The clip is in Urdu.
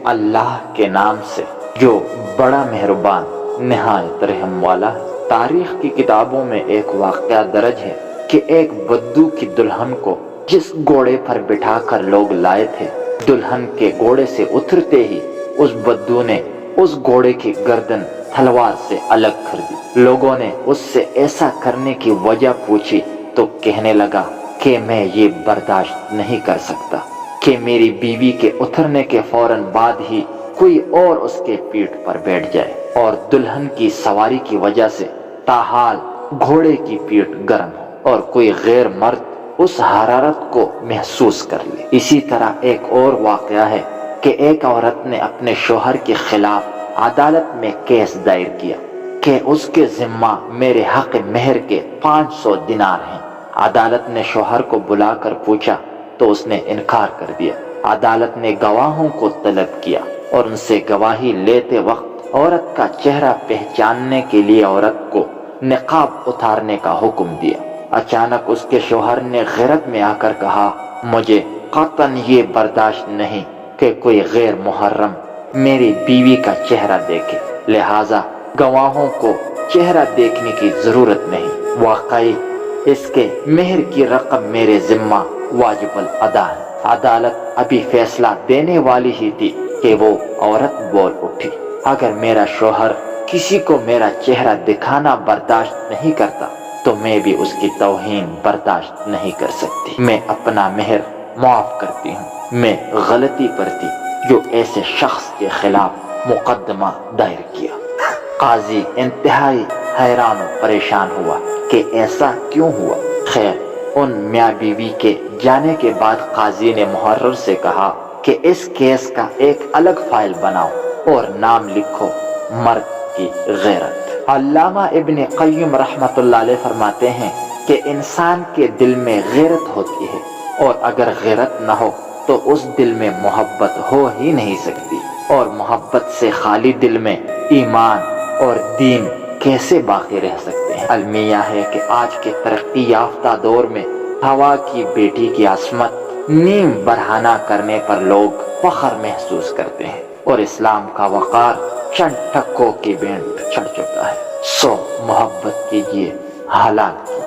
اللہ کے نام سے جو بڑا مہربان نہایت رحم والا ہے۔ تاریخ کی کتابوں میں ایک واقعہ درج ہے کہ ایک بدو کی دلہن کو جس گھوڑے پر بٹھا کر لوگ لائے تھے، دلہن کے گھوڑے سے اترتے ہی اس بدو نے اس گھوڑے کی گردن تلوار سے الگ کر دی۔ لوگوں نے اس سے ایسا کرنے کی وجہ پوچھی تو کہنے لگا کہ میں یہ برداشت نہیں کر سکتا کہ میری بیوی کے اترنے کے فوراً بعد ہی کوئی اور اس کے پیٹھ پر بیٹھ جائے اور دلہن کی سواری کی وجہ سے تاحال گھوڑے کی پیٹھ گرم ہو اور کوئی غیر مرد اس حرارت کو محسوس کر لے۔ اسی طرح ایک اور واقعہ ہے کہ ایک عورت نے اپنے شوہر کے خلاف عدالت میں کیس دائر کیا کہ اس کے ذمہ میرے حق مہر کے 500 دینار ہیں۔ عدالت نے شوہر کو بلا کر پوچھا تو اس نے انکار کر دیا۔ عدالت نے گواہوں کو طلب کیا اور ان سے گواہی لیتے وقت عورت کا چہرہ پہچاننے کے لیے عورت کو نقاب اتارنے کا حکم دیا۔ اچانک اس کے شوہر نے غیرت میں آ کر کہا، مجھے قطعاً یہ برداشت نہیں کہ کوئی غیر محرم میری بیوی کا چہرہ دیکھے، لہٰذا گواہوں کو چہرہ دیکھنے کی ضرورت نہیں۔ واقعی اس کے مہر کی رقم میرے ذمہ واجب الادا ہے۔ عدالت ابھی فیصلہ دینے والی ہی تھی کہ وہ عورت بول اٹھی، اگر میرا شوہر کسی کو میرا چہرہ دکھانا برداشت نہیں کرتا تو میں بھی اس کی توہین برداشت نہیں کر سکتی۔ میں اپنا مہر معاف کرتی ہوں، میں غلطی پر تھی جو ایسے شخص کے خلاف مقدمہ دائر کیا۔ قاضی انتہائی حیران و پریشان ہوا کہ ایسا کیوں ہوا۔ خیر، ان میاں بیوی کے جانے کے بعد قاضی نے محرر سے کہا کہ اس کیس کا ایک الگ فائل بناؤ اور نام لکھو مرد کی غیرت۔ علامہ ابن قیم رحمۃ اللہ علیہ فرماتے ہیں کہ انسان کے دل میں غیرت ہوتی ہے اور اگر غیرت نہ ہو تو اس دل میں محبت ہو ہی نہیں سکتی، اور محبت سے خالی دل میں ایمان اور دین کیسے باقی رہ سکتے ہیں۔ المیہ ہے کہ آج کے ترقی یافتہ دور میں ہوا کی بیٹی کی عصمت نیم برہنہ کرنے پر لوگ فخر محسوس کرتے ہیں اور اسلام کا وقار چند ٹکوں کی بینٹ چڑھ چکا ہے۔ سو محبت کیجیے، حلال کیجیے۔